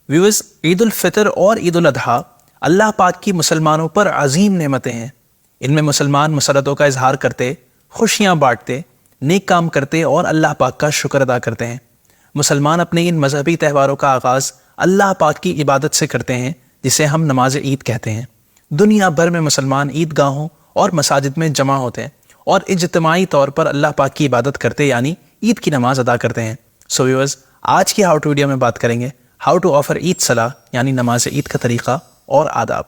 Viewers, عید الفطر اور عید الاضحیٰ اللہ پاک کی مسلمانوں پر عظیم نعمتیں ہیں۔ ان میں مسلمان مسرتوں کا اظہار کرتے، خوشیاں بانٹتے، نیک کام کرتے اور اللہ پاک کا شکر ادا کرتے ہیں۔ مسلمان اپنے ان مذہبی تہواروں کا آغاز اللہ پاک کی عبادت سے کرتے ہیں، جسے ہم نماز عید کہتے ہیں۔ دنیا بھر میں مسلمان عید گاہوں اور مساجد میں جمع ہوتے ہیں اور اجتماعی طور پر اللہ پاک کی عبادت کرتے یعنی عید کی نماز ادا کرتے ہیں۔ سو ویورز، آج کی ہاؤ ٹو ویڈیو میں بات کریں گے ہاؤ ٹو آفر عید صلاح یعنی نماز عید کا طریقہ اور آداب۔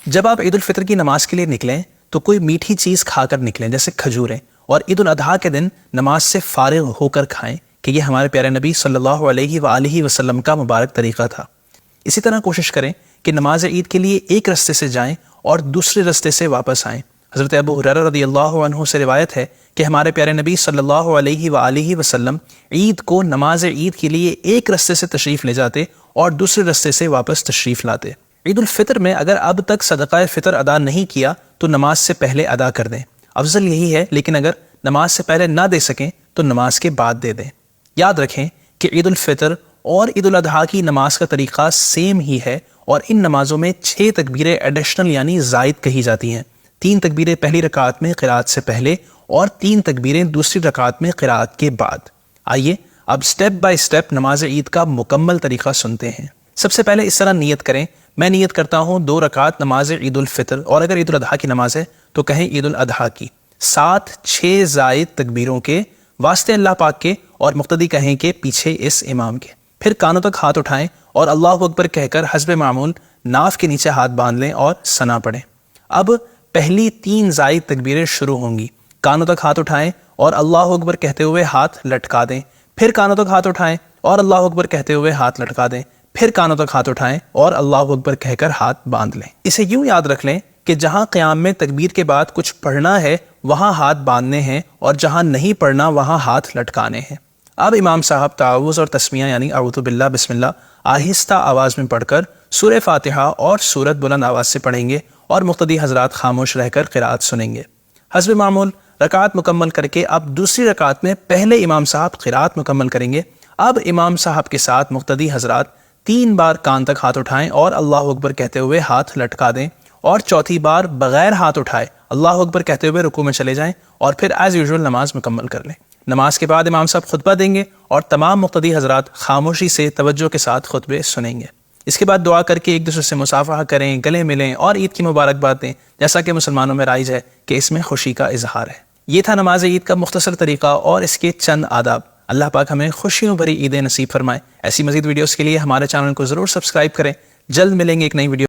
جب آپ عید الفطر کی نماز کے لیے نکلیں تو کوئی میٹھی چیز کھا کر نکلیں جیسے کھجوریں، اور عید الاضحیٰ کے دن نماز سے فارغ ہو کر کھائیں کہ یہ ہمارے پیارے نبی صلی اللہ علیہ وآلہ وسلم کا مبارک طریقہ تھا۔ اسی طرح کوشش کریں کہ نماز عید کے لیے ایک رستے سے جائیں اور دوسرے رستے سے واپس آئیں۔ حضرت ابو ہریرہ رضی اللہ عنہ سے روایت ہے کہ ہمارے پیارے نبی صلی اللہ علیہ وآلہ وسلم عید کو نماز عید کے لیے ایک رستے سے تشریف لے جاتے اور دوسرے رستے سے واپس تشریف لاتے۔ عید الفطر میں اگر اب تک صدقہ فطر ادا نہیں کیا تو نماز سے پہلے ادا کر دیں، افضل یہی ہے، لیکن اگر نماز سے پہلے نہ دے سکیں تو نماز کے بعد دے دیں۔ یاد رکھیں کہ عید الفطر اور عید الاضحیٰ کی نماز کا طریقہ سیم ہی ہے، اور ان نمازوں میں 6 تکبیریں ایڈیشنل یعنی زائد کہی جاتی ہیں۔ 3 تکبیریں پہلی رکعت میں قرات سے پہلے اور 3 تکبیریں دوسری رکعت میں قرات کے بعد۔ آئیے اب سٹیپ بائی سٹیپ نماز عید کا مکمل طریقہ سنتے ہیں۔ سب سے پہلے اس طرح نیت کریں، میں نیت کرتا ہوں 2 رکعت نماز عید الفطر، اور اگر عید الاضحیٰ کی نماز ہے تو کہیں عید الاضحیٰ کی، ساتھ 6 زائد تکبیروں کے واسطے اللہ پاک کے، اور مقتدی کہیں کہ پیچھے اس امام کے۔ پھر کانوں تک ہاتھ اٹھائیں اور اللہ اکبر کہہ کر حسب معمول ناف کے نیچے ہاتھ باندھ لیں اور ثنا پڑھیں۔ اب پہلی 3 زائد تکبیریں شروع ہوں گی۔ کانوں تک ہاتھ اٹھائیں اور اللہ اکبر کہتے ہوئے ہاتھ لٹکا دیں، پھر کانوں تک ہاتھ اٹھائیں اور اللہ اکبر کہتے ہوئے ہاتھ لٹکا دیں، پھر کانوں تک ہاتھ اٹھائیں اور اللہ اکبر کہہ کر ہاتھ باندھ لیں۔ اسے یوں یاد رکھ لیں کہ جہاں قیام میں تکبیر کے بعد کچھ پڑھنا ہے وہاں ہاتھ باندھنے ہیں، اور جہاں نہیں پڑھنا وہاں ہاتھ لٹکانے ہیں۔ اب امام صاحب تعوذ اور تسمیہ یعنی اعوذ باللہ بسم اللہ آہستہ آواز میں پڑھ کر سورہ فاتحہ اور سورت بلند آواز سے پڑھیں گے، اور مقتدی حضرات خاموش رہ کر قرات سنیں گے۔ حسب معمول رکعت مکمل کر کے اب دوسری رکعت میں پہلے امام صاحب قرات مکمل کریں گے۔ اب امام صاحب کے ساتھ مقتدی حضرات 3 بار کان تک ہاتھ اٹھائیں اور اللہ اکبر کہتے ہوئے ہاتھ لٹکا دیں، اور چوتھی بار بغیر ہاتھ اٹھائے اللہ اکبر کہتے ہوئے رکوع میں چلے جائیں، اور پھر ایز یوزول نماز مکمل کر لیں۔ نماز کے بعد امام صاحب خطبہ دیں گے اور تمام مقتدی حضرات خاموشی سے توجہ کے ساتھ خطبے سنیں گے۔ اس کے بعد دعا کر کے ایک دوسرے سے مصافحہ کریں، گلے ملیں اور عید کی مبارکباد دیں، جیسا کہ مسلمانوں میں رائج ہے کہ اس میں خوشی کا اظہار ہے۔ یہ تھا نماز عید کا مختصر طریقہ اور اس کے چند آداب۔ اللہ پاک ہمیں خوشیوں بھری عیدیں نصیب فرمائے۔ ایسی مزید ویڈیوز کے لیے ہمارے چینل کو ضرور سبسکرائب کریں۔ جلد ملیں گے ایک نئی ویڈیو